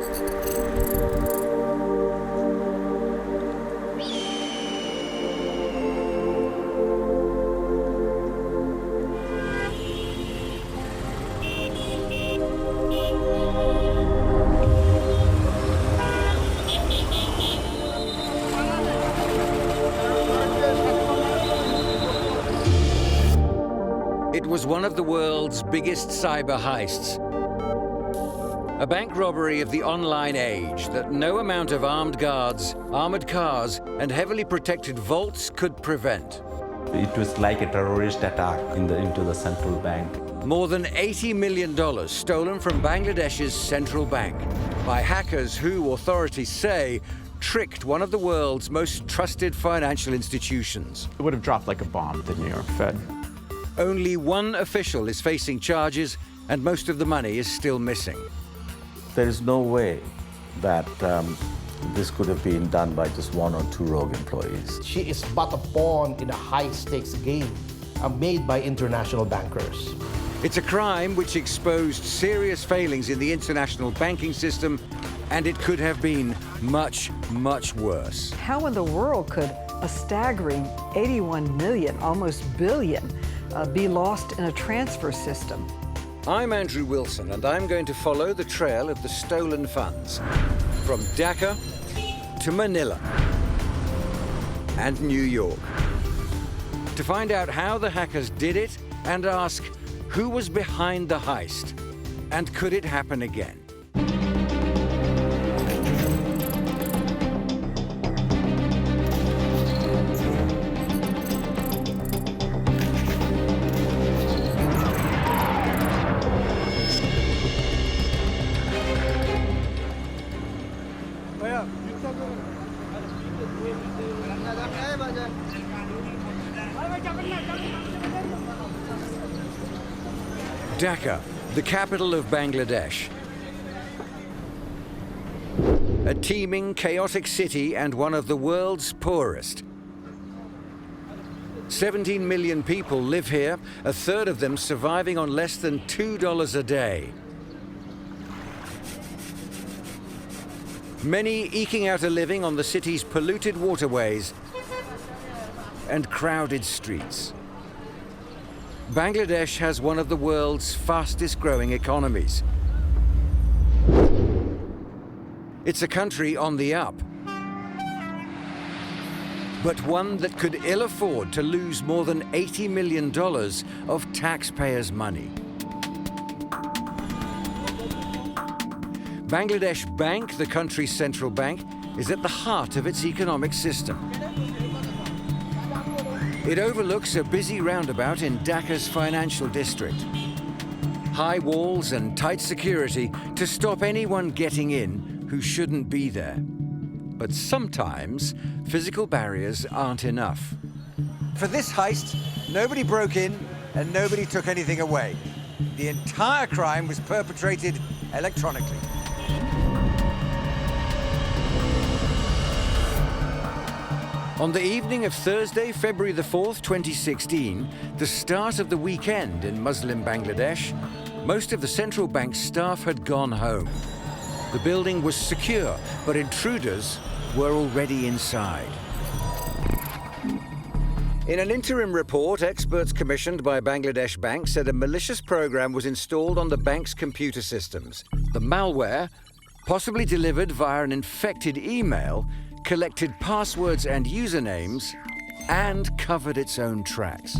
It was one of the world's biggest cyber heists. A bank robbery of the online age that no amount of armed guards, armored cars, and heavily protected vaults could prevent. It was like a terrorist attack into the central bank. More than $80 million stolen from Bangladesh's central bank by hackers who, authorities say, tricked one of the world's most trusted financial institutions. It would have dropped like a bomb at the New York Fed. Only one official is facing charges, and most of the money is still missing. There is no way that this could have been done by just one or two rogue employees. She is but a pawn in a high-stakes game made by international bankers. It's a crime which exposed serious failings in the international banking system, and it could have been much, much worse. How in the world could a staggering 81 million, almost billion, be lost in a transfer system? I'm Andrew Wilson, and I'm going to follow the trail of the stolen funds from Dhaka to Manila and New York to find out how the hackers did it and ask who was behind the heist and could it happen again. Dhaka, the capital of Bangladesh. A teeming, chaotic city and one of the world's poorest. 17 million people live here, a third of them surviving on less than $2 a day. Many eking out a living on the city's polluted waterways and crowded streets. Bangladesh has one of the world's fastest growing economies. It's a country on the up, but one that could ill afford to lose more than $80 million of taxpayers' money. Bangladesh Bank, the country's central bank, is at the heart of its economic system. It overlooks a busy roundabout in Dhaka's financial district. High walls and tight security to stop anyone getting in who shouldn't be there. But sometimes physical barriers aren't enough. For this heist, nobody broke in and nobody took anything away. The entire crime was perpetrated electronically. On the evening of Thursday, February the 4th, 2016, the start of the weekend in Muslim Bangladesh, most of the central bank staff had gone home. The building was secure, but intruders were already inside. In an interim report, experts commissioned by Bangladesh Bank said a malicious program was installed on the bank's computer systems. The malware, possibly delivered via an infected email, collected passwords and usernames, and covered its own tracks.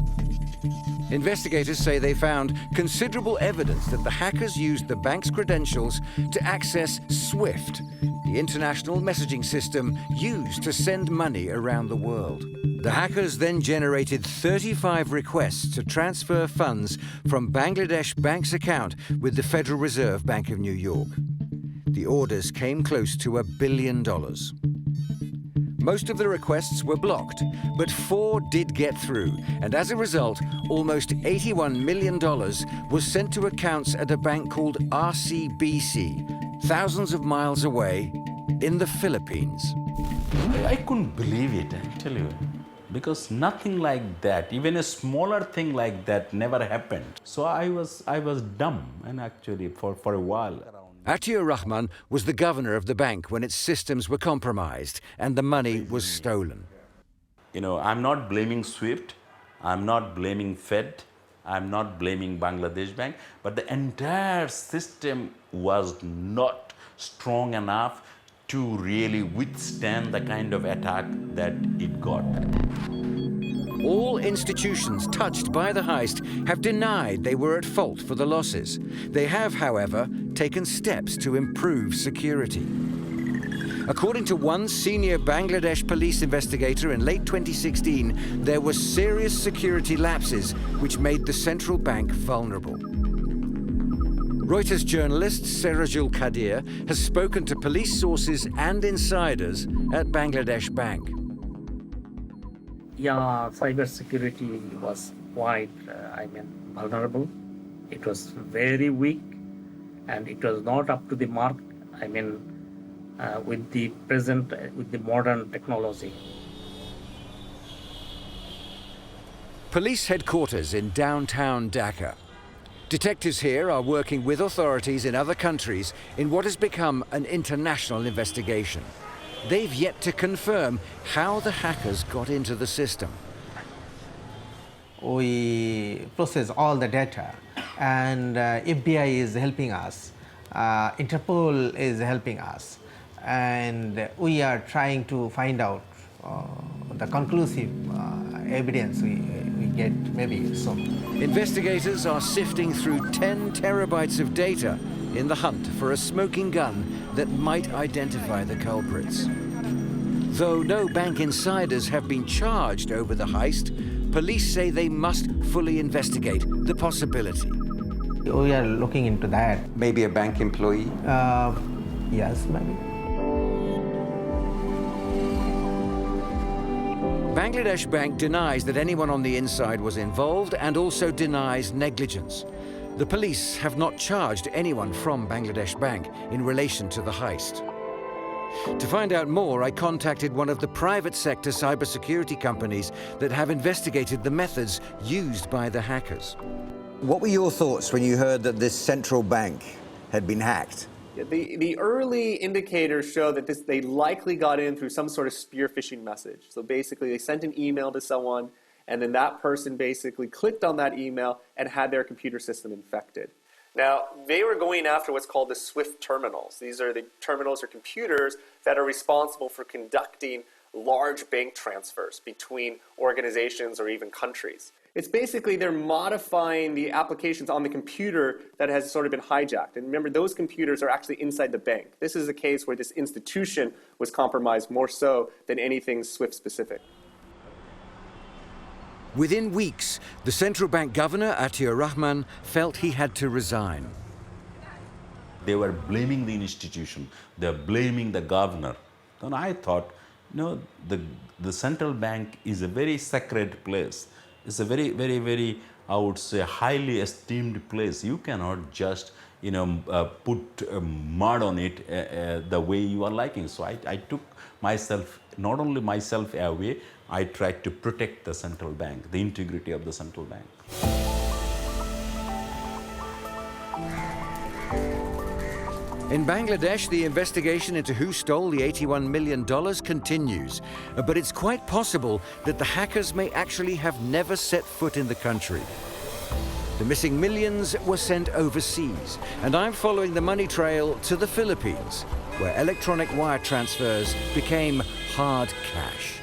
Investigators say they found considerable evidence that the hackers used the bank's credentials to access SWIFT, the international messaging system used to send money around the world. The hackers then generated 35 requests to transfer funds from Bangladesh Bank's account with the Federal Reserve Bank of New York. The orders came close to $1 billion. Most of the requests were blocked, but 4 did get through, and as a result, almost $81 million was sent to accounts at a bank called RCBC, thousands of miles away in the Philippines. I couldn't believe it, I tell you, because nothing like that, even a smaller thing like that never happened. So I was dumb, and actually for a while. Atiur Rahman was the governor of the bank when its systems were compromised and the money was stolen. I'm not blaming SWIFT, I'm not blaming Fed, I'm not blaming Bangladesh Bank, but the entire system was not strong enough to really withstand the kind of attack that it got. All institutions touched by the heist have denied they were at fault for the losses. They have, however, taken steps to improve security. According to one senior Bangladesh police investigator in late 2016, there were serious security lapses which made the central bank vulnerable. Reuters journalist Serajul Kadir has spoken to police sources and insiders at Bangladesh Bank. Yeah, cybersecurity was quite, vulnerable. It was very weak, and it was not up to the mark. With the modern technology. Police headquarters in downtown Dhaka. Detectives here are working with authorities in other countries in what has become an international investigation. They've yet to confirm how the hackers got into the system. We process all the data, and FBI is helping us, Interpol is helping us, and we are trying to find out the conclusive evidence we get maybe soon. Investigators are sifting through 10 terabytes of data in the hunt for a smoking gun that might identify the culprits. Though no bank insiders have been charged over the heist, police say they must fully investigate the possibility. We are looking into that. Maybe a bank employee? Yes, maybe. Bangladesh Bank denies that anyone on the inside was involved and also denies negligence. The police have not charged anyone from Bangladesh Bank in relation to the heist. To find out more, I contacted one of the private sector cybersecurity companies that have investigated the methods used by the hackers. What were your thoughts when you heard that this central bank had been hacked? The early indicators show that they likely got in through some sort of spear phishing message. So basically they sent an email to someone, and then that person basically clicked on that email and had their computer system infected. Now, they were going after what's called the SWIFT terminals. These are the terminals or computers that are responsible for conducting large bank transfers between organizations or even countries. It's basically they're modifying the applications on the computer that has sort of been hijacked. And remember, those computers are actually inside the bank. This is a case where this institution was compromised more so than anything SWIFT specific. Within weeks, the central bank governor, Atiur Rahman, felt he had to resign. They were blaming the institution. They were blaming the governor. Then I thought, the central bank is a very sacred place. It's a very, very, very, I would say, highly esteemed place. You cannot just, put mud on it the way you are liking. So I took myself, not only myself away, I tried to protect the central bank, the integrity of the central bank. In Bangladesh, the investigation into who stole the $81 million continues. But it's quite possible that the hackers may actually have never set foot in the country. The missing millions were sent overseas, and I'm following the money trail to the Philippines, where electronic wire transfers became hard cash.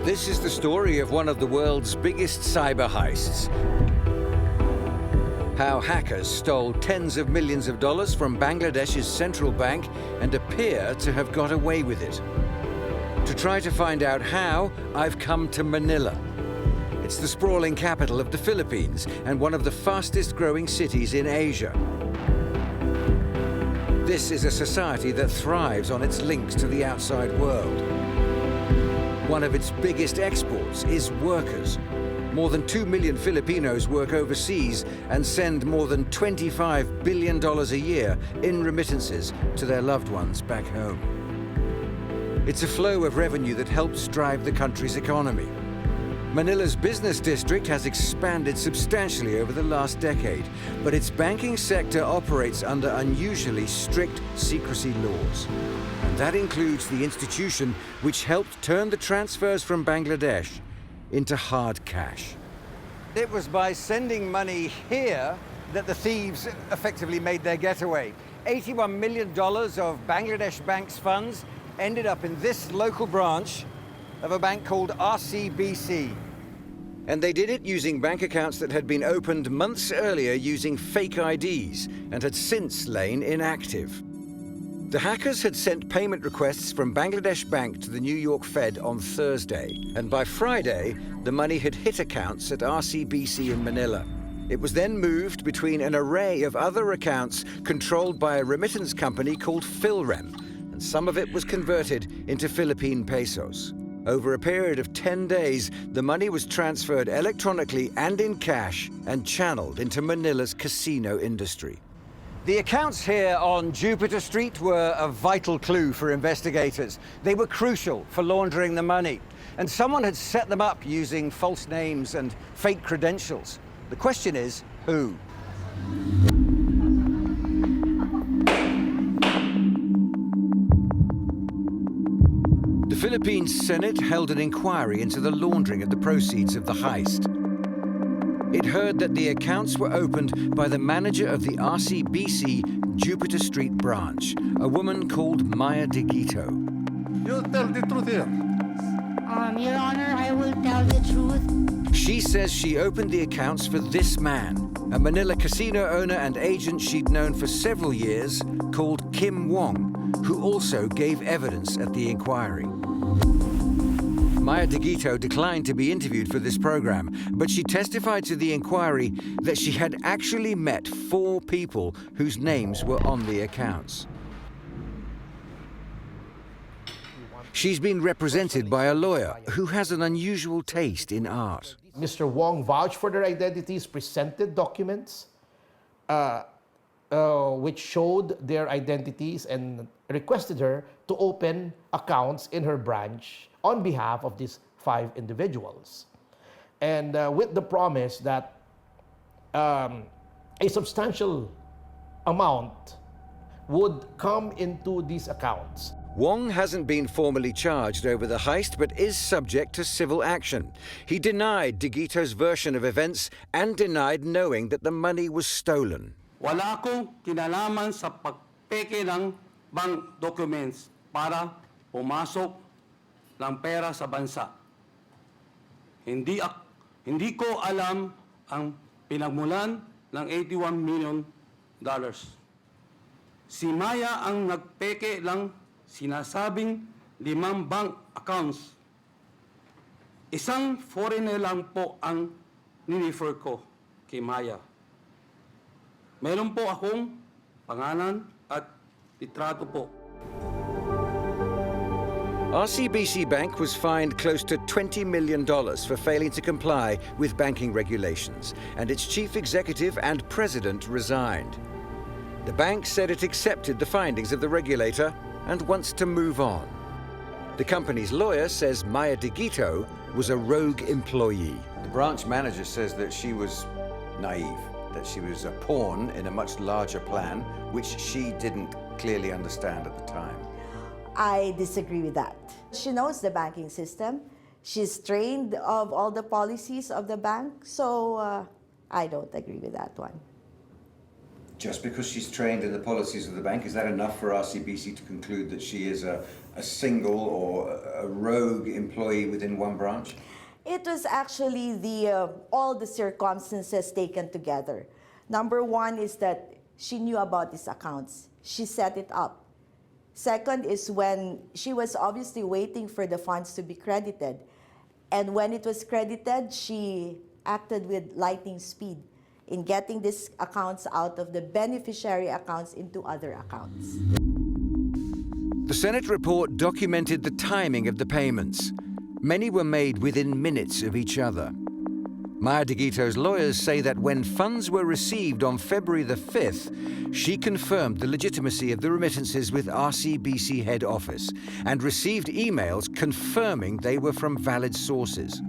This is the story of one of the world's biggest cyber heists. How hackers stole tens of millions of dollars from Bangladesh's central bank and appear to have got away with it. To try to find out how, I've come to Manila. It's the sprawling capital of the Philippines and one of the fastest growing cities in Asia. This is a society that thrives on its links to the outside world. One of its biggest exports is workers. More than 2 million Filipinos work overseas and send more than $25 billion a year in remittances to their loved ones back home. It's a flow of revenue that helps drive the country's economy. Manila's business district has expanded substantially over the last decade, but its banking sector operates under unusually strict secrecy laws. And that includes the institution which helped turn the transfers from Bangladesh into hard cash. It was by sending money here that the thieves effectively made their getaway. $81 million of Bangladesh Bank's funds ended up in this local branch of a bank called RCBC. And they did it using bank accounts that had been opened months earlier using fake IDs and had since lain inactive. The hackers had sent payment requests from Bangladesh Bank to the New York Fed on Thursday, and by Friday, the money had hit accounts at RCBC in Manila. It was then moved between an array of other accounts controlled by a remittance company called Philrem, and some of it was converted into Philippine pesos. Over a period of 10 days, the money was transferred electronically and in cash and channeled into Manila's casino industry. The accounts here on Jupiter Street were a vital clue for investigators. They were crucial for laundering the money, and someone had set them up using false names and fake credentials. The question is, who? The Philippines Senate held an inquiry into the laundering of the proceeds of the heist. It heard that the accounts were opened by the manager of the RCBC Jupiter Street branch, a woman called Maya Digito. You tell the truth here. Your Honor, I will tell the truth. She says she opened the accounts for this man, a Manila casino owner and agent she'd known for several years called Kim Wong, who also gave evidence at the inquiry. Maya Digito declined to be interviewed for this program, but she testified to the inquiry that she had actually met 4 people whose names were on the accounts. She's been represented by a lawyer who has an unusual taste in art. Mr. Wong vouched for their identities, presented documents which showed their identities, and requested her to open accounts in her branch on behalf of these 5 individuals. And with the promise that a substantial amount would come into these accounts. Wong hasn't been formally charged over the heist, but is subject to civil action. He denied Digito's version of events and denied knowing that the money was stolen. Wala akong kinalaman sa pagpeke ng bank documents para pumasok ng pera sa bansa. Hindi ko alam ang pinagmulan ng $81 million. Si Maya ang nagpeke lang sinasabing 5 bank accounts. Isang foreigner lang po ang ninifer ko kay Maya. Meron po akong pangalan at litrato po. RCBC Bank was fined close to $20 million for failing to comply with banking regulations, and its chief executive and president resigned. The bank said it accepted the findings of the regulator and wants to move on. The company's lawyer says Maya Digito was a rogue employee. The branch manager says that she was naive, that she was a pawn in a much larger plan, which she didn't clearly understand at the time. I disagree with that. She knows the banking system. She's trained of all the policies of the bank, so I don't agree with that one. Just because she's trained in the policies of the bank, is that enough for RCBC to conclude that she is a single or a rogue employee within one branch? It was actually all the circumstances taken together. Number one is that she knew about these accounts. She set it up. Second is when she was obviously waiting for the funds to be credited. And when it was credited, she acted with lightning speed. in getting these accounts out of the beneficiary accounts into other accounts. The Senate report documented the timing of the payments. Many were made within minutes of each other. Maya DeGito's lawyers say that when funds were received on February the 5th, she confirmed the legitimacy of the remittances with RCBC head office and received emails confirming they were from valid sources.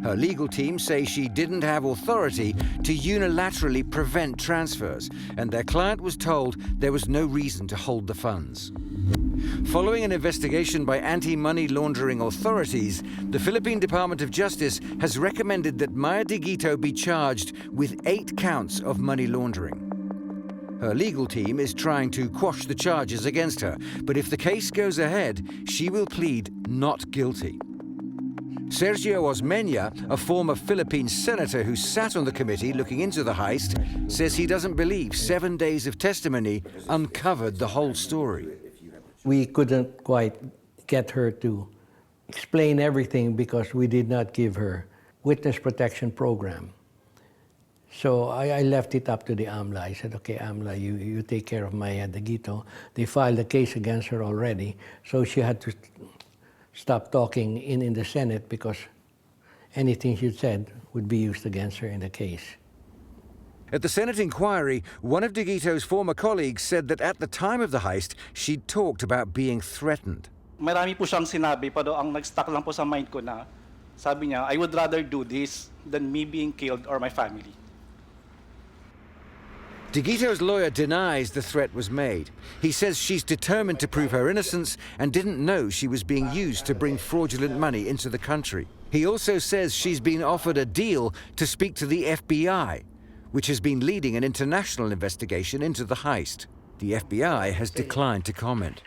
Her legal team say she didn't have authority to unilaterally prevent transfers, and their client was told there was no reason to hold the funds. Following an investigation by anti-money laundering authorities, the Philippine Department of Justice has recommended that Maya DeGito be charged with 8 counts of money laundering. Her legal team is trying to quash the charges against her, but if the case goes ahead, she will plead not guilty. Sergio Osmeña, a former Philippine senator who sat on the committee looking into the heist, says he doesn't believe 7 days of testimony uncovered the whole story. We couldn't quite get her to explain everything because we did not give her witness protection program. So I left it up to the AMLA. I said, okay, AMLA, you take care of Maya DeGito. They filed a case against her already, so she had to stop talking in the Senate because anything she said would be used against her in the case. At the Senate inquiry, one of DeGito's former colleagues said that at the time of the heist, she'd talked about being threatened. Marami po siyang sinabi, pero ang nag-stuck lang po sa mind ko na, sabi niya, I would rather do this than me being killed or my family. DeGito's lawyer denies the threat was made. He says she's determined to prove her innocence and didn't know she was being used to bring fraudulent money into the country. He also says she's been offered a deal to speak to the FBI, which has been leading an international investigation into the heist. The FBI has declined to comment.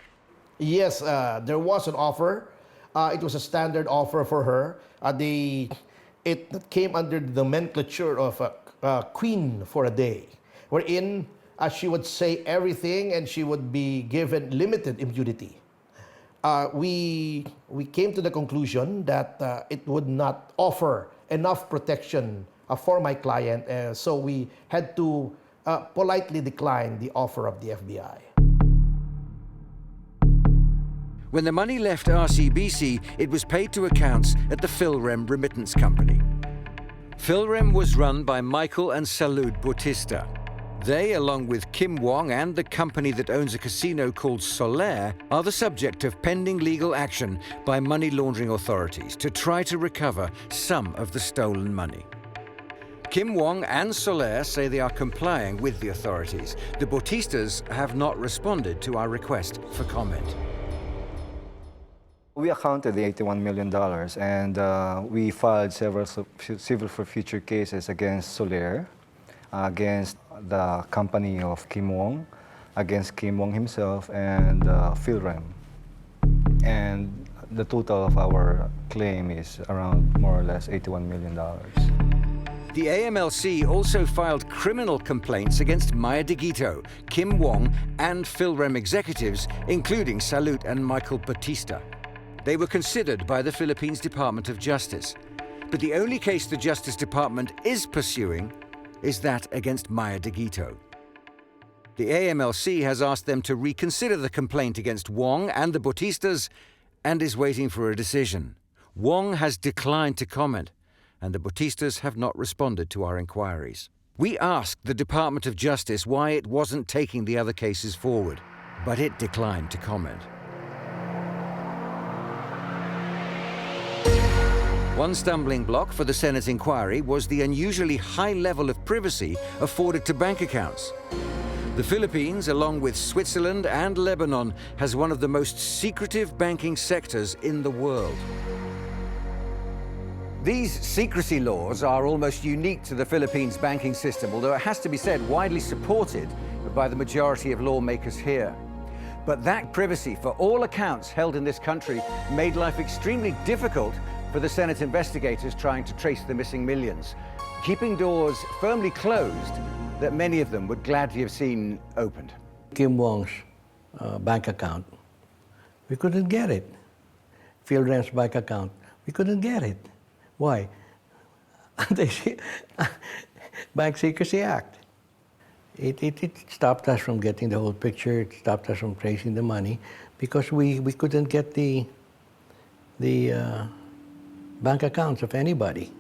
Yes, there was an offer. It was a standard offer for her. It came under the nomenclature of a queen for a day, wherein she would say everything and she would be given limited immunity. We came to the conclusion that it would not offer enough protection for my client, so we had to politely decline the offer of the FBI. When the money left RCBC, it was paid to accounts at the Philrem Remittance Company. Philrem was run by Michael and Salud Bautista. They, along with Kim Wong and the company that owns a casino called Solaire, are the subject of pending legal action by money laundering authorities to try to recover some of the stolen money. Kim Wong and Solaire say they are complying with the authorities. The Bautistas have not responded to our request for comment. We accounted the $81 million, and we filed several civil forfeiture cases against Solaire, against the company of Kim Wong, against Kim Wong himself, and Philrem. And the total of our claim is around more or less $81 million. The AMLC also filed criminal complaints against Maya DeGito, Kim Wong, and Philrem executives, including Salud and Michael Bautista. They were considered by the Philippines Department of Justice. But the only case the Justice Department is pursuing is that against Maya DeGito. The AMLC has asked them to reconsider the complaint against Wong and the Bautistas and is waiting for a decision. Wong has declined to comment, and the Bautistas have not responded to our inquiries. We asked the Department of Justice why it wasn't taking the other cases forward, but it declined to comment. One stumbling block for the Senate inquiry was the unusually high level of privacy afforded to bank accounts. The Philippines, along with Switzerland and Lebanon, has one of the most secretive banking sectors in the world. These secrecy laws are almost unique to the Philippines banking system, although it has to be said widely supported by the majority of lawmakers here. But that privacy, for all accounts held in this country, made life extremely difficult for the Senate investigators trying to trace the missing millions, keeping doors firmly closed that many of them would gladly have seen opened. Kim Wong's bank account, we couldn't get it. Philrem's bank account, we couldn't get it. Why? Bank Secrecy Act. It stopped us from getting the whole picture. It stopped us from tracing the money because we couldn't get the bank accounts of anybody.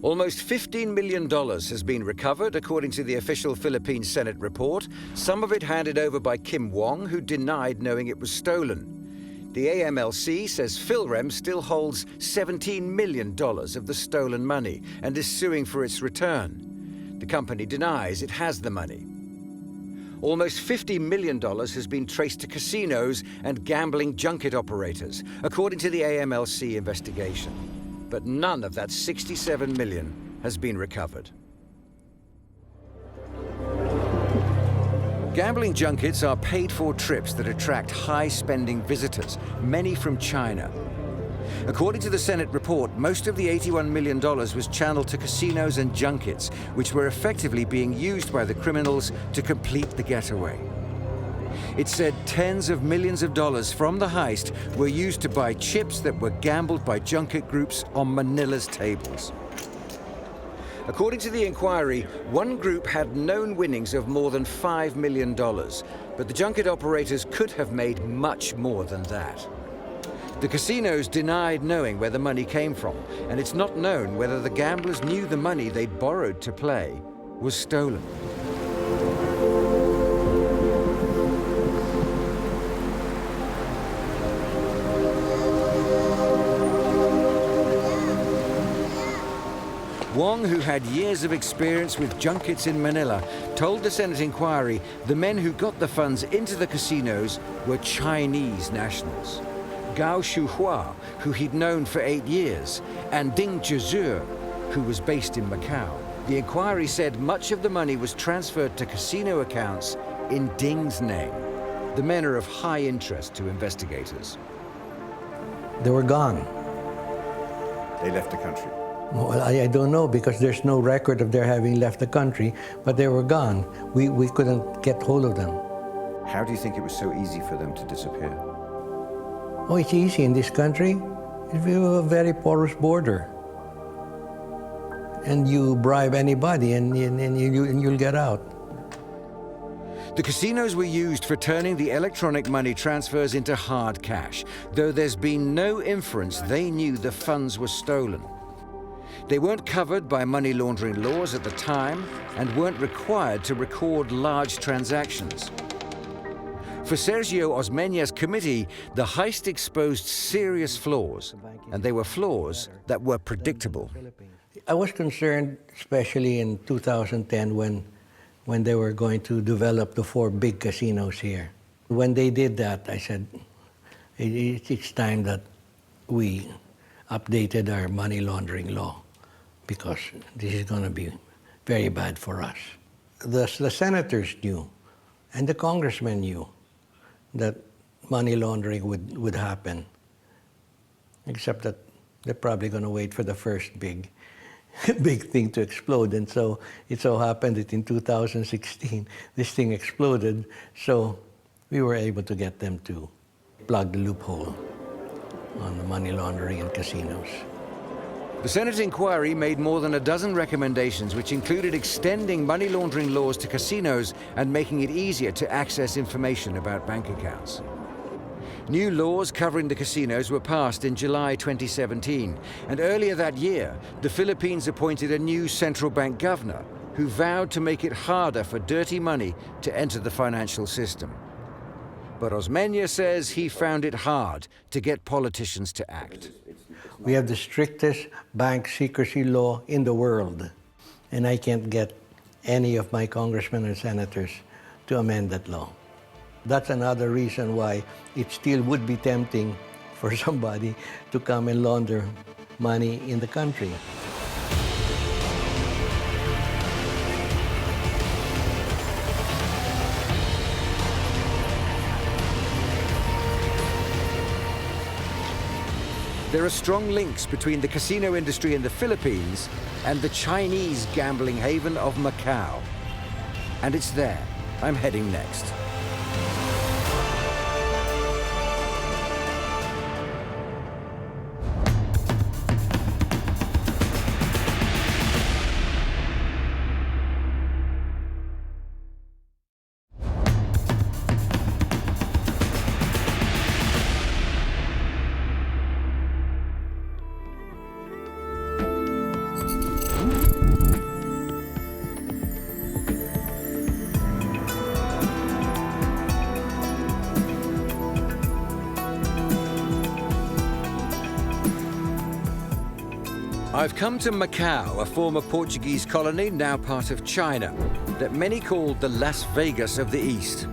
Almost $15 million has been recovered, according to the official Philippine Senate report, some of it handed over by Kim Wong, who denied knowing it was stolen. The AMLC says Philrem still holds $17 million of the stolen money and is suing for its return. The company denies it has the money. Almost $50 million has been traced to casinos and gambling junket operators, according to the AMLC investigation. But none of that $67 million has been recovered. Gambling junkets are paid-for trips that attract high-spending visitors, many from China. According to the Senate report, most of the $81 million was channeled to casinos and junkets, which were effectively being used by the criminals to complete the getaway. It said tens of millions of dollars from the heist were used to buy chips that were gambled by junket groups on Manila's tables. According to the inquiry, one group had known winnings of more than $5 million, but the junket operators could have made much more than that. The casinos denied knowing where the money came from, and it's not known whether the gamblers knew the money they'd borrowed to play was stolen. Wong, who had years of experience with junkets in Manila, told the Senate inquiry the men who got the funds into the casinos were Chinese nationals. Gao Shuhua, who he'd known for 8 years, and Ding Zhizhe, who was based in Macau. The inquiry said much of the money was transferred to casino accounts in Ding's name. The men are of high interest to investigators. They were gone. They left the country. Well, I don't know because there's no record of their having left the country, but they were gone. We couldn't get hold of them. How do you think it was so easy for them to disappear? Oh, it's easy in this country. We have a very porous border. And you bribe anybody and you'll get out. The casinos were used for turning the electronic money transfers into hard cash, though there's been no inference they knew the funds were stolen. They weren't covered by money laundering laws at the time and weren't required to record large transactions. For Sergio Osmeña's committee, the heist exposed serious flaws, and they were flaws that were predictable. I was concerned, especially in 2010, when they were going to develop the 4 big casinos here. When they did that, I said, it's time that we updated our money laundering law, because this is going to be very bad for us. The senators knew, and the congressmen knew, that money laundering would happen, except that they're probably going to wait for the first big thing to explode. And so it so happened that in 2016, this thing exploded, so we were able to get them to plug the loophole on the money laundering and casinos. The Senate inquiry made more than a dozen recommendations, which included extending money laundering laws to casinos and making it easier to access information about bank accounts. New laws covering the casinos were passed in July 2017, and earlier that year, the Philippines appointed a new central bank governor who vowed to make it harder for dirty money to enter the financial system. But Osmeña says he found it hard to get politicians to act. We have the strictest bank secrecy law in the world, and I can't get any of my congressmen and senators to amend that law. That's another reason why it still would be tempting for somebody to come and launder money in the country. There are strong links between the casino industry in the Philippines and the Chinese gambling haven of Macau. And it's there I'm heading next. I've come to Macau, a former Portuguese colony, now part of China, that many called the Las Vegas of the East.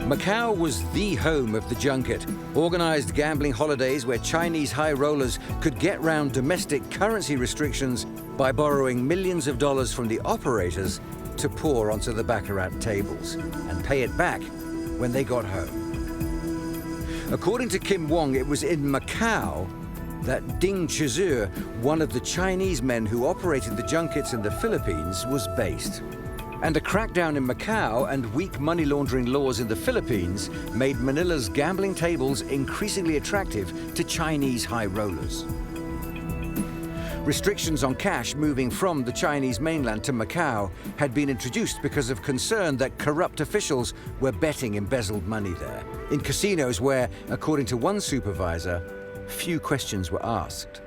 Macau was the home of the junket, organized gambling holidays where Chinese high rollers could get round domestic currency restrictions by borrowing millions of dollars from the operators to pour onto the baccarat tables and pay it back when they got home. According to Kim Wong, it was in Macau that Ding Chizur, one of the Chinese men who operated the junkets in the Philippines, was based. And a crackdown in Macau and weak money laundering laws in the Philippines made Manila's gambling tables increasingly attractive to Chinese high rollers. Restrictions on cash moving from the Chinese mainland to Macau had been introduced because of concern that corrupt officials were betting embezzled money there, in casinos where, according to one supervisor, few questions were asked.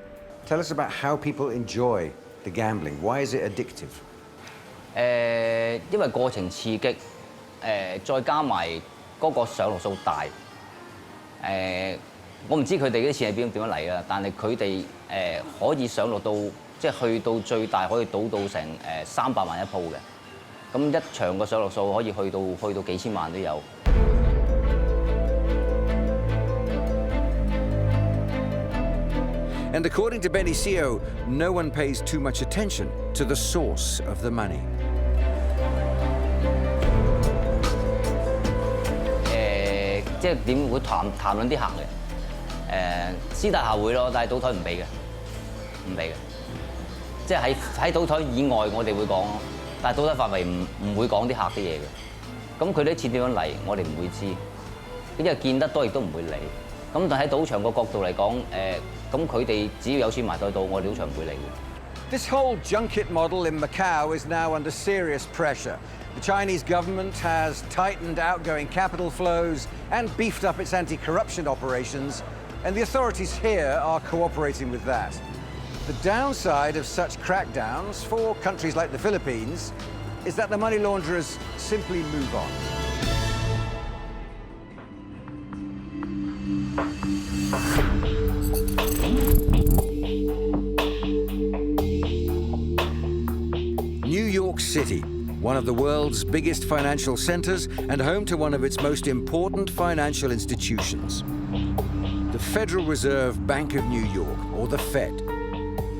Tell us about how people enjoy the gambling. Why is it addictive? 因為過程刺激，再加埋嗰個上落數大，我唔知佢哋啲錢係點樣嚟啊，但係佢哋可以上落到即係去到最大可以賭到成300萬一鋪嘅，咁一場個上落數可以去到幾千萬都有。And according to Benicio, no one pays too much attention to the source of the money. 即係點會談論啲客嘅？私底下會咯，但係賭台唔俾嘅，唔俾嘅。即係喺賭台以外，我哋會講，但係賭台範圍唔會講啲客啲嘢嘅。咁佢啲錢點樣嚟，我哋唔會知，因為見得多亦都唔會理。咁但喺賭場個角度嚟講，咁佢哋只要有錢埋袋到，我哋賭場唔會理嘅。This whole junket model in Macau is now under serious pressure. The Chinese government has tightened outgoing capital flows and beefed up its anti-corruption operations, and the authorities here are cooperating with that. The downside of such crackdowns for countries like the Philippines is that the money launderers simply move on. New York City, one of the world's biggest financial centers and home to one of its most important financial institutions. The Federal Reserve Bank of New York, or the Fed.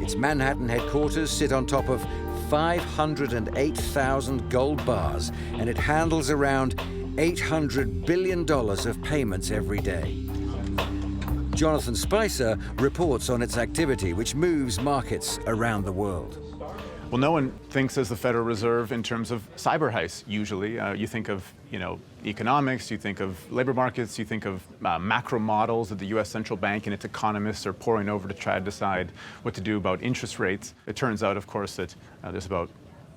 Its Manhattan headquarters sit on top of 508,000 gold bars, and it handles around $800 billion of payments every day. Jonathan Spicer reports on its activity, which moves markets around the world. Well, no one thinks as the Federal Reserve in terms of cyber heists. Usually, you think of economics, you think of labor markets, you think of macro models that the U.S. central bank and its economists are poring over to try to decide what to do about interest rates. It turns out, of course, that there's about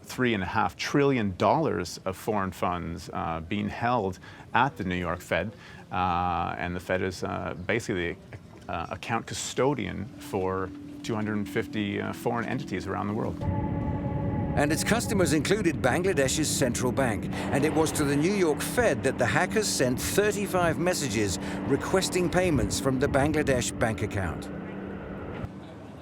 $3.5 trillion of foreign funds being held at the New York Fed, and the Fed is basically account custodian for 250 foreign entities around the world. And its customers included Bangladesh's central bank. And it was to the New York Fed that the hackers sent 35 messages requesting payments from the Bangladesh bank account.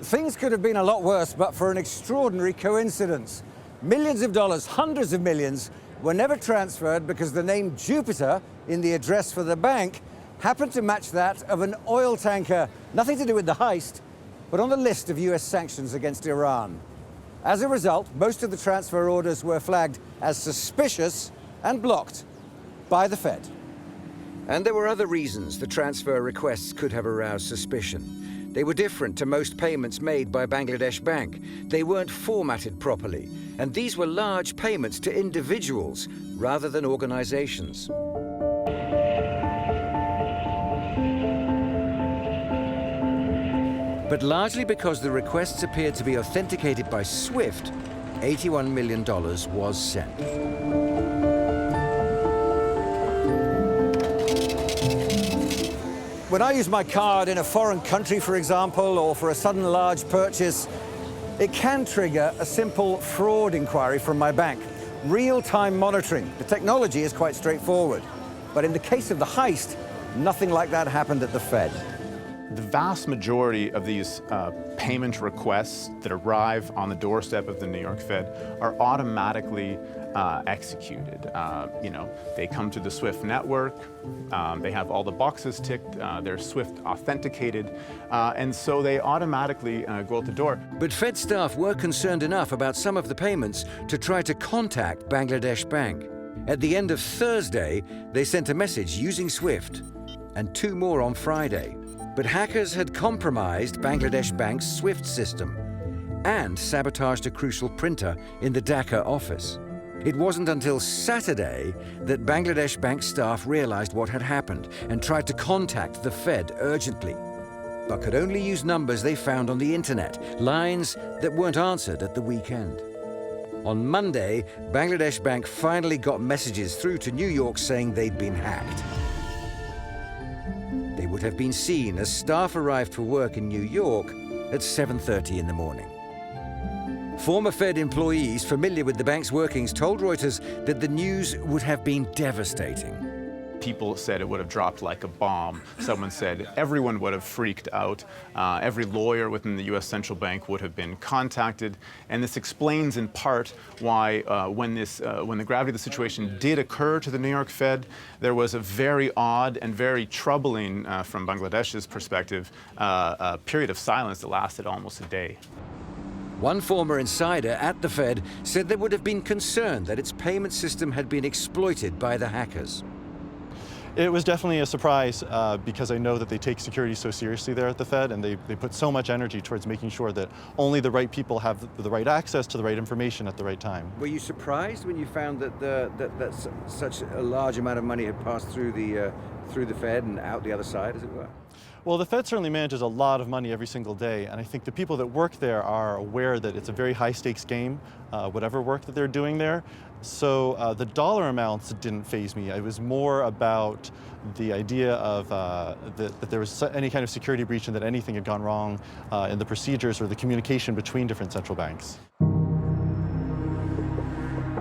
Things could have been a lot worse, but for an extraordinary coincidence. Millions of dollars, hundreds of millions, were never transferred because the name Jupiter in the address for the bank happened to match that of an oil tanker, nothing to do with the heist, but on the list of US sanctions against Iran. As a result, most of the transfer orders were flagged as suspicious and blocked by the Fed. And there were other reasons the transfer requests could have aroused suspicion. They were different to most payments made by Bangladesh Bank. They weren't formatted properly, and these were large payments to individuals rather than organizations. But largely because the requests appeared to be authenticated by SWIFT, $81 million was sent. When I use my card in a foreign country, for example, or for a sudden large purchase, it can trigger a simple fraud inquiry from my bank. Real-time monitoring. The technology is quite straightforward. But in the case of the heist, Nothing like that happened at the Fed. The vast majority of these payment requests that arrive on the doorstep of the New York Fed are automatically executed. They come to the SWIFT network, they have all the boxes ticked, they're SWIFT authenticated, and so they automatically go out the door. But Fed staff were concerned enough about some of the payments to try to contact Bangladesh Bank. At the end of Thursday, they sent a message using SWIFT, and 2 more on Friday. But hackers had compromised Bangladesh Bank's SWIFT system and sabotaged a crucial printer in the Dhaka office. It wasn't until Saturday that Bangladesh Bank staff realized what had happened and tried to contact the Fed urgently, but could only use numbers they found on the internet, lines that weren't answered at the weekend. On Monday, Bangladesh Bank finally got messages through to New York saying they'd been hacked. They would have been seen as staff arrived for work in New York at 7:30 in the morning. Former Fed employees familiar with the bank's workings told Reuters that the news would have been devastating. People said it would have dropped like a bomb. Someone said everyone would have freaked out. Every lawyer within the U.S. Central Bank would have been contacted. And this explains in part why when the gravity of the situation did occur to the New York Fed, there was a very odd and very troubling, from Bangladesh's perspective, a period of silence that lasted almost a day. One former insider at the Fed said they would have been concerned that its payment system had been exploited by the hackers. It was definitely a surprise because I know that they take security so seriously there at the Fed, and they put so much energy towards making sure that only the right people have the right access to the right information at the right time. Were you surprised when you found that such a large amount of money had passed through the Fed and out the other side, as it were? Well, the Fed certainly manages a lot of money every single day, and I think the people that work there are aware that it's a very high-stakes game, whatever work that they're doing there. So the dollar amounts didn't faze me. It was more about the idea of that there was any kind of security breach and that anything had gone wrong in the procedures or the communication between different central banks.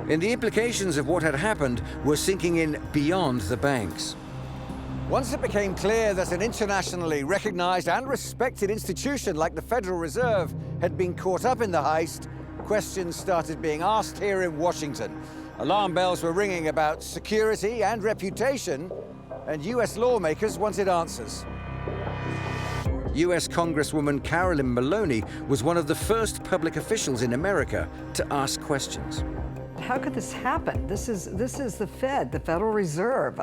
And the implications of what had happened were sinking in beyond the banks. Once it became clear that an internationally recognized and respected institution like the Federal Reserve had been caught up in the heist, questions started being asked here in Washington. Alarm bells were ringing about security and reputation, and US lawmakers wanted answers. US Congresswoman Carolyn Maloney was one of the first public officials in America to ask questions. How could this happen? This is the Fed, the Federal Reserve.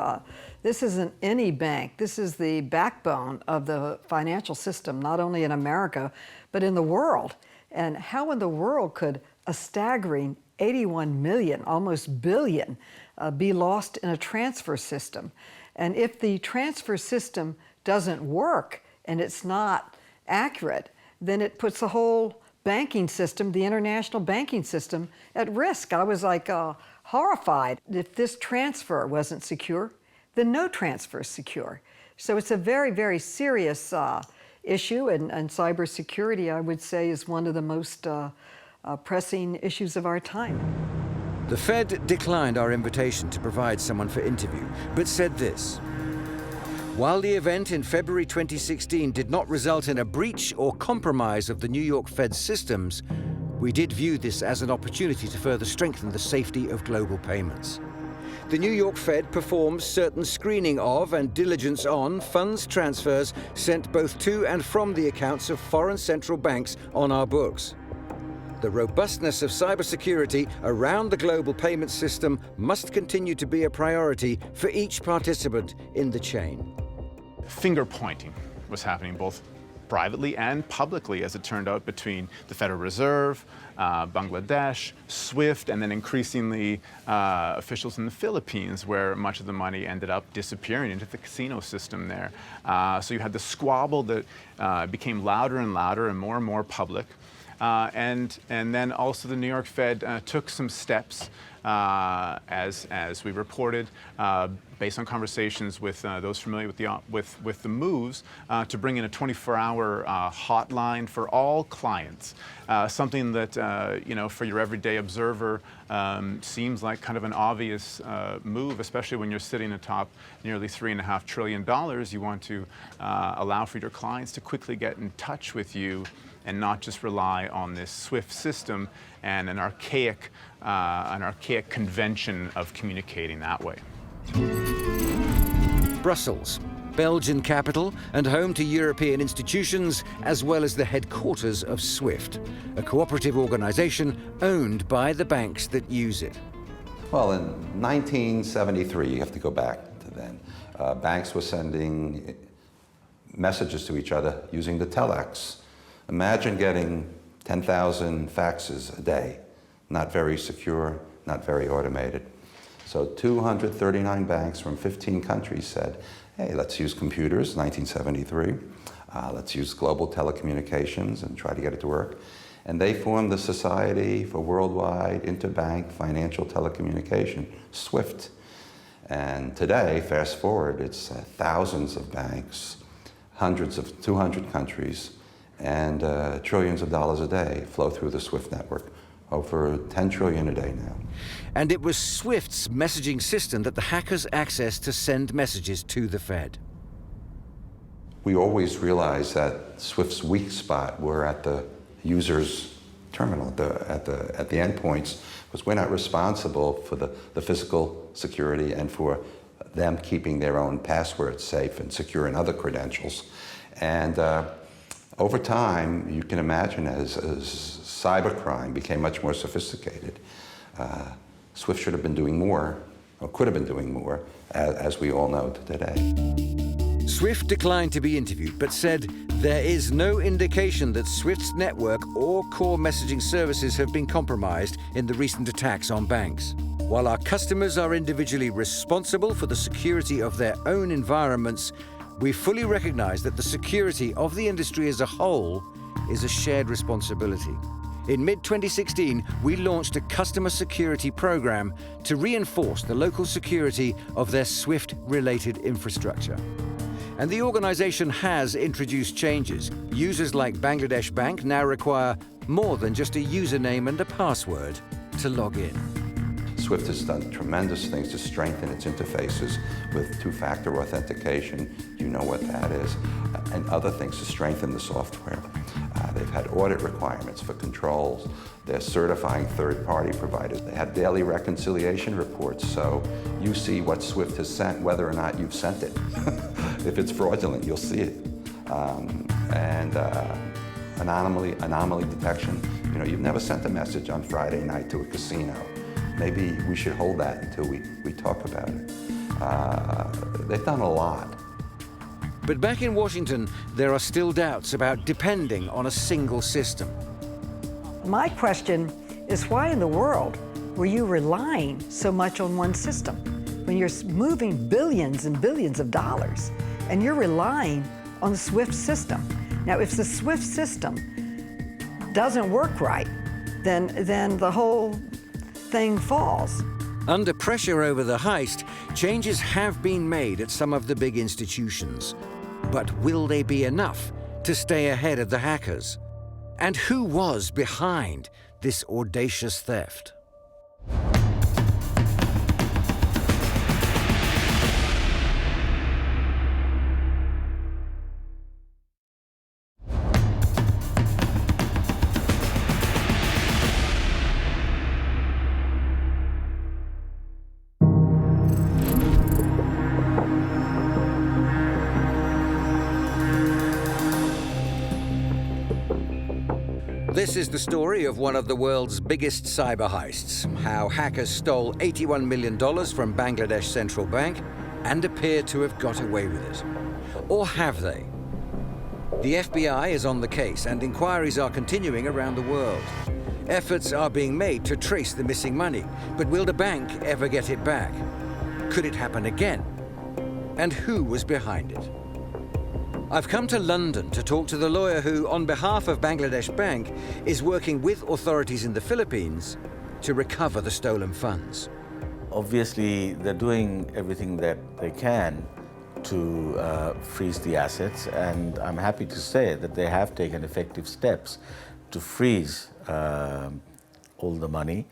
This isn't any bank. This is the backbone of the financial system, not only in America, but in the world. And how in the world could a staggering 81 million, almost billion, be lost in a transfer system? And if the transfer system doesn't work and it's not accurate, then it puts the whole banking system, the international banking system, at risk. I was like horrified. If this transfer wasn't secure, then no transfer is secure. So it's a very, very serious issue, and cybersecurity, I would say, is one of the most pressing issues of our time. The Fed declined our invitation to provide someone for interview, but said this: while the event in February 2016 did not result in a breach or compromise of the New York Fed's systems, we did view this as an opportunity to further strengthen the safety of global payments. The New York Fed performs certain screening of and diligence on funds transfers sent both to and from the accounts of foreign central banks on our books. The robustness of cybersecurity around the global payment system must continue to be a priority for each participant in the chain. Finger pointing was happening both privately and publicly, as it turned out, between the Federal Reserve, Bangladesh, SWIFT, and then increasingly officials in the Philippines, where much of the money ended up disappearing into the casino system there. So you had the squabble that became louder and louder and more public. And then also the New York Fed took some steps, as we reported, based on conversations with those familiar with the moves, to bring in a 24-hour hotline for all clients. Something that, you know, for your everyday observer seems like kind of an obvious move, especially when you're sitting atop nearly $3.5 trillion. You want to allow for your clients to quickly get in touch with you and not just rely on this SWIFT system and an archaic convention of communicating that way. Brussels, Belgian capital and home to European institutions, as well as the headquarters of SWIFT, a cooperative organization owned by the banks that use it. Well, in 1973, you have to go back to then, banks were sending messages to each other using the telex. Imagine getting 10,000 faxes a day. Not very secure, not very automated. So 239 banks from 15 countries said, hey, let's use computers, 1973. Let's use global telecommunications and try to get it to work. And they formed the Society for Worldwide Interbank Financial Telecommunication, SWIFT. And today, fast forward, it's thousands of banks, 200 countries, and trillions of dollars a day flow through the SWIFT network. Over 10 trillion a day now. And it was SWIFT's messaging system that the hackers accessed to send messages to the Fed. We always realized that SWIFT's weak spot were at the user's terminal, at the endpoints, because we're not responsible for the physical security and for them keeping their own passwords safe and secure and other credentials. And over time, you can imagine as cybercrime became much more sophisticated, SWIFT should have been doing more, or could have been doing more, as we all know today. SWIFT declined to be interviewed, but said there is no indication that SWIFT's network or core messaging services have been compromised in the recent attacks on banks. While our customers are individually responsible for the security of their own environments, we fully recognize that the security of the industry as a whole is a shared responsibility. In mid-2016, we launched a customer security program to reinforce the local security of their SWIFT-related infrastructure. And the organization has introduced changes. Users like Bangladesh Bank now require more than just a username and a password to log in. SWIFT has done tremendous things to strengthen its interfaces with two-factor authentication, you know what that is, and other things to strengthen the software. They've had audit requirements for controls. They're certifying third-party providers. They have daily reconciliation reports, so you see what SWIFT has sent, whether or not you've sent it. If it's fraudulent, you'll see it. Anomaly detection. You know, you've never sent a message on Friday night to a casino. Maybe we should hold that until we talk about it. They've done a lot. But back in Washington, there are still doubts about depending on a single system. My question is, why in the world were you relying so much on one system? When you're moving billions and billions of dollars, and you're relying on the SWIFT system. Now, if the SWIFT system doesn't work right, then the whole thing falls. Under pressure over the heist, changes have been made at some of the big institutions. But will they be enough to stay ahead of the hackers? And who was behind this audacious theft? This is the story of one of the world's biggest cyber heists, how hackers stole $81 million from Bangladesh Central Bank and appear to have got away with it. Or have they? The FBI is on the case and inquiries are continuing around the world. Efforts are being made to trace the missing money, but will the bank ever get it back? Could it happen again? And who was behind it? I've come to London to talk to the lawyer who, on behalf of Bangladesh Bank, is working with authorities in the Philippines to recover the stolen funds. Obviously, they're doing everything that they can to freeze the assets, and I'm happy to say that they have taken effective steps to freeze all the money.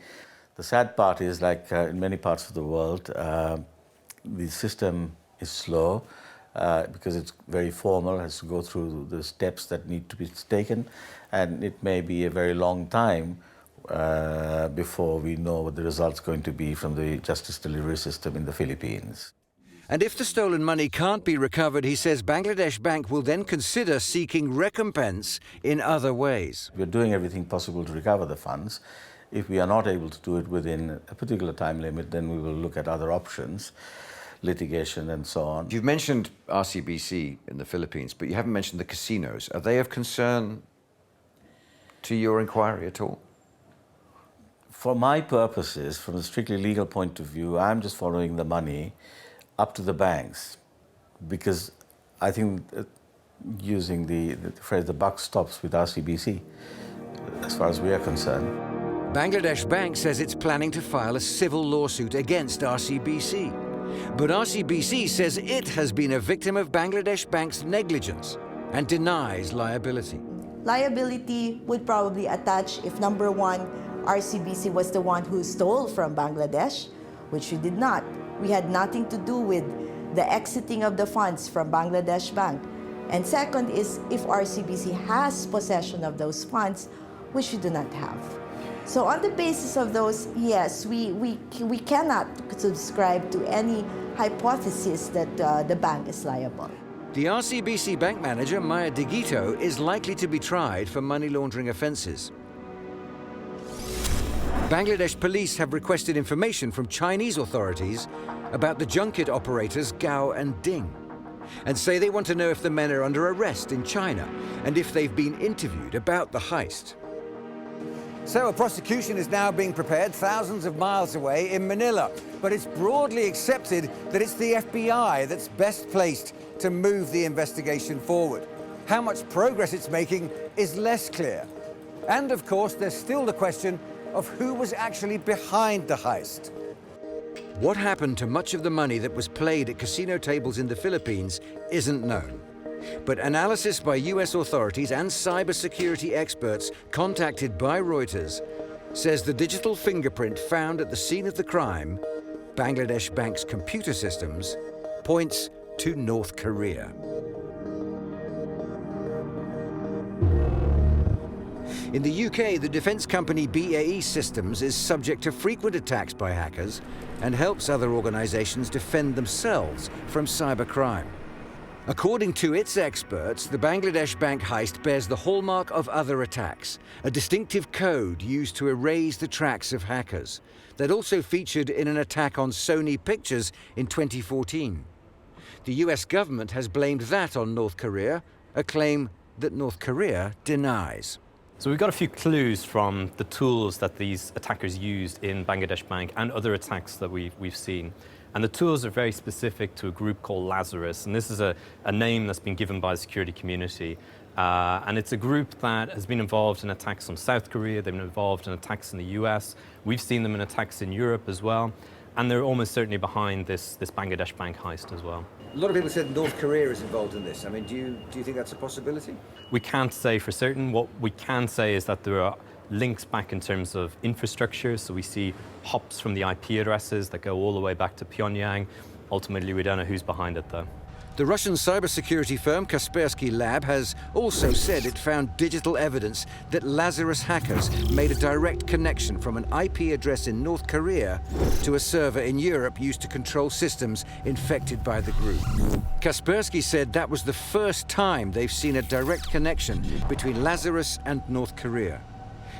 The sad part is, like in many parts of the world, the system is slow because it's very formal, has to go through the steps that need to be taken, and it may be a very long time before we know what the result's going to be from the justice delivery system in the Philippines. And if the stolen money can't be recovered, he says Bangladesh Bank will then consider seeking recompense in other ways. We're doing everything possible to recover the funds. If we are not able to do it within a particular time limit, then we will look at other options, litigation and so on. You've mentioned RCBC in the Philippines, but you haven't mentioned the casinos. Are they of concern to your inquiry at all? For my purposes, from a strictly legal point of view, I'm just following the money up to the banks, because I think using the phrase, the buck stops with RCBC, as far as we are concerned. Bangladesh Bank says it's planning to file a civil lawsuit against RCBC. But RCBC says it has been a victim of Bangladesh Bank's negligence and denies liability. Liability would probably attach if, number one, RCBC was the one who stole from Bangladesh, which we did not. We had nothing to do with the exiting of the funds from Bangladesh Bank. And second is if RCBC has possession of those funds, which we do not have. So on the basis of those, yes, we cannot subscribe to any hypothesis that the bank is liable. The RCBC bank manager, Maya Digito, is likely to be tried for money laundering offences. Bangladesh police have requested information from Chinese authorities about the junket operators Gao and Ding, and say they want to know if the men are under arrest in China and if they've been interviewed about the heist. So a prosecution is now being prepared thousands of miles away in Manila, but it's broadly accepted that it's the FBI that's best placed to move the investigation forward. How much progress it's making is less clear. And of course, there's still the question of who was actually behind the heist. What happened to much of the money that was played at casino tables in the Philippines isn't known. But analysis by US authorities and cybersecurity experts contacted by Reuters says the digital fingerprint found at the scene of the crime, Bangladesh Bank's computer systems, points to North Korea. In the UK, the defence company BAE Systems is subject to frequent attacks by hackers and helps other organisations defend themselves from cybercrime. According to its experts, the Bangladesh Bank heist bears the hallmark of other attacks, a distinctive code used to erase the tracks of hackers that also featured in an attack on Sony Pictures in 2014. The US government has blamed that on North Korea, a claim that North Korea denies. So we've got a few clues from the tools that these attackers used in Bangladesh Bank and other attacks that we've seen. And the tools are very specific to a group called Lazarus. And this is a name that's been given by the security community. And it's a group that has been involved in attacks on South Korea. They've been involved in attacks in the US. We've seen them in attacks in Europe as well. And they're almost certainly behind this Bangladesh Bank heist as well. A lot of people said North Korea is involved in this. I mean, do you think that's a possibility? We can't say for certain. What we can say is that there are links back in terms of infrastructure. So we see hops from the IP addresses that go all the way back to Pyongyang. Ultimately, we don't know who's behind it, though. The Russian cybersecurity firm Kaspersky Lab has also said it found digital evidence that Lazarus hackers made a direct connection from an IP address in North Korea to a server in Europe used to control systems infected by the group. Kaspersky said that was the first time they've seen a direct connection between Lazarus and North Korea.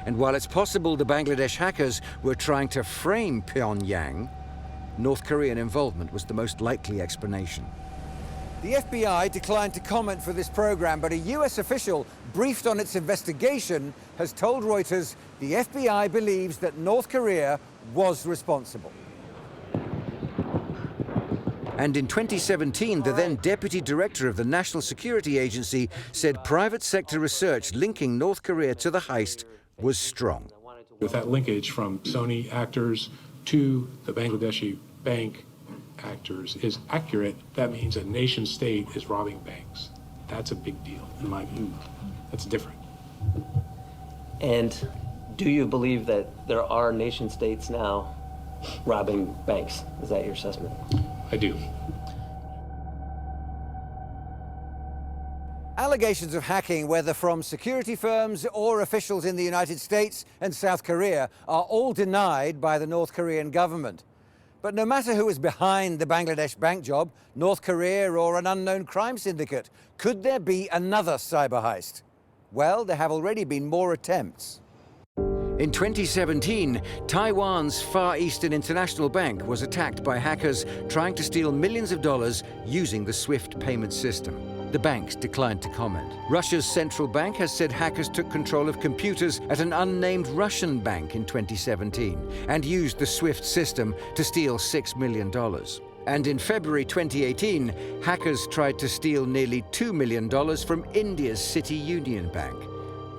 And while it's possible the Bangladesh hackers were trying to frame Pyongyang, North Korean involvement was the most likely explanation. The FBI declined to comment for this program, but a US official briefed on its investigation has told Reuters the FBI believes that North Korea was responsible. And in 2017, the then deputy director of the National Security Agency said private sector research linking North Korea to the heist was strong. With that linkage from Sony actors to the Bangladeshi bank actors is accurate, that means a nation state is robbing banks. That's a big deal in my view. That's different. And do you believe that there are nation states now robbing banks? Is that your assessment? I do. Allegations of hacking, whether from security firms or officials in the United States and South Korea, are all denied by the North Korean government. But no matter who is behind the Bangladesh bank job, North Korea or an unknown crime syndicate, could there be another cyber heist? Well, there have already been more attempts. In 2017, Taiwan's Far Eastern International Bank was attacked by hackers trying to steal millions of dollars using the SWIFT payment system. The banks declined to comment. Russia's central bank has said hackers took control of computers at an unnamed Russian bank in 2017 and used the SWIFT system to steal $6 million. And in February 2018, hackers tried to steal nearly $2 million from India's City Union Bank.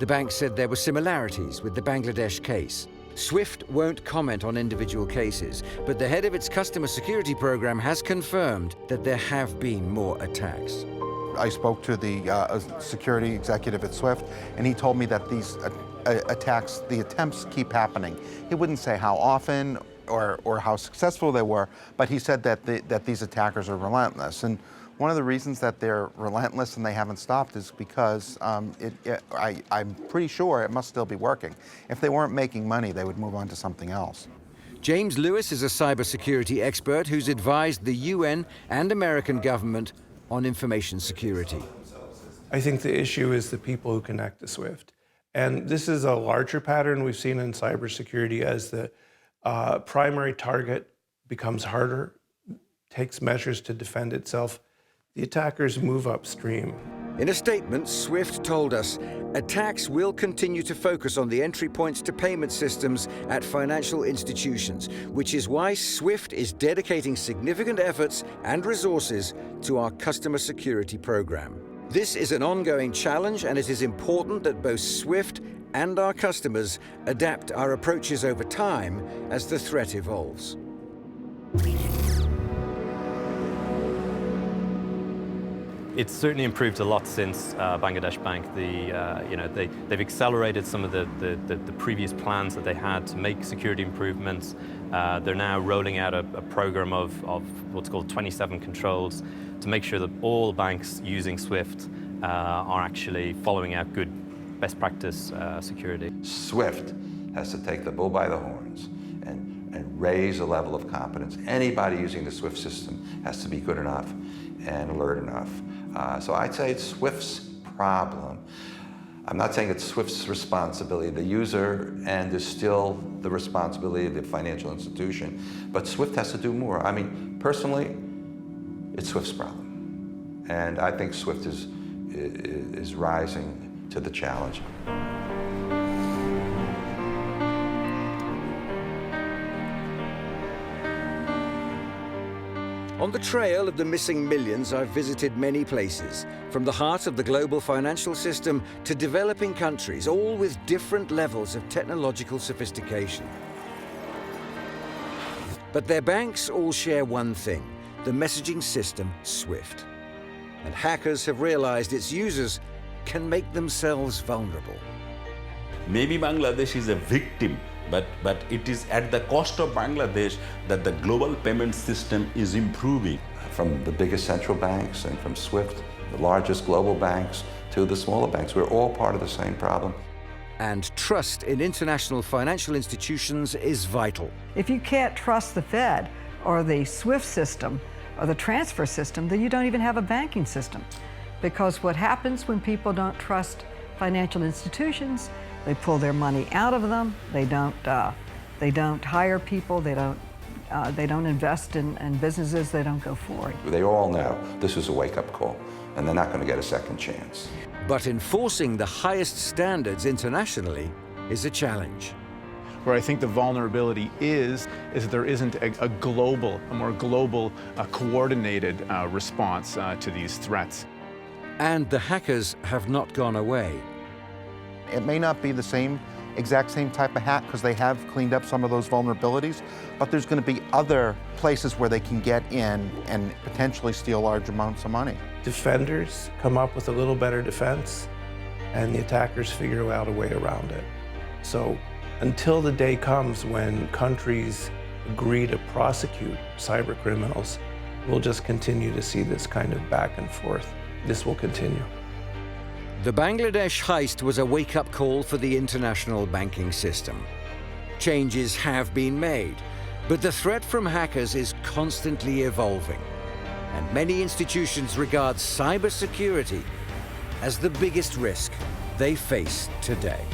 The bank said there were similarities with the Bangladesh case. SWIFT won't comment on individual cases, but the head of its customer security program has confirmed that there have been more attacks. I spoke to the security executive at SWIFT, and he told me that these attacks, the attempts keep happening. He wouldn't say how often or how successful they were, but he said that these attackers are relentless. And one of the reasons that they're relentless and they haven't stopped is because I'm pretty sure it must still be working. If they weren't making money, they would move on to something else. James Lewis is a cybersecurity expert who's advised the UN and American government on information security. I think the issue is the people who connect to SWIFT. And this is a larger pattern we've seen in cybersecurity as the primary target becomes harder, takes measures to defend itself. The attackers move upstream. In a statement, SWIFT told us attacks will continue to focus on the entry points to payment systems at financial institutions, which is why SWIFT is dedicating significant efforts and resources to our customer security program. This is an ongoing challenge, and it is important that both SWIFT and our customers adapt our approaches over time as the threat evolves. It's certainly improved a lot since Bangladesh Bank. They've accelerated some of the previous plans that they had to make security improvements. They're now rolling out a program of what's called 27 controls to make sure that all banks using SWIFT are actually following out good best practice security. SWIFT has to take the bull by the horns and raise the level of competence. Anybody using the SWIFT system has to be good enough and alert enough. So I'd say it's SWIFT's problem. I'm not saying it's SWIFT's responsibility, the user, and it's still the responsibility of the financial institution. But SWIFT has to do more. I mean, personally, it's SWIFT's problem. And I think SWIFT is rising to the challenge. On the trail of the missing millions, I've visited many places, from the heart of the global financial system to developing countries, all with different levels of technological sophistication. But their banks all share one thing, the messaging system SWIFT. And hackers have realized its users can make themselves vulnerable. Maybe Bangladesh is a victim, but it is at the cost of Bangladesh that the global payment system is improving. From the biggest central banks and from SWIFT, the largest global banks, to the smaller banks, we're all part of the same problem. And trust in international financial institutions is vital. If you can't trust the Fed or the SWIFT system or the transfer system, then you don't even have a banking system. Because what happens when people don't trust financial institutions, they pull their money out of them. They don't hire people. They don't invest in businesses. They don't go forward. They all know this is a wake-up call, and they're not going to get a second chance. But enforcing the highest standards internationally is a challenge. Where I think the vulnerability is that there isn't a more global, coordinated response to these threats. And the hackers have not gone away. It may not be the exact same type of hack because they have cleaned up some of those vulnerabilities, but there's going to be other places where they can get in and potentially steal large amounts of money. Defenders come up with a little better defense, and the attackers figure out a way around it. So until the day comes when countries agree to prosecute cyber criminals, we'll just continue to see this kind of back and forth. This will continue. The Bangladesh heist was a wake-up call for the international banking system. Changes have been made, but the threat from hackers is constantly evolving, and many institutions regard cybersecurity as the biggest risk they face today.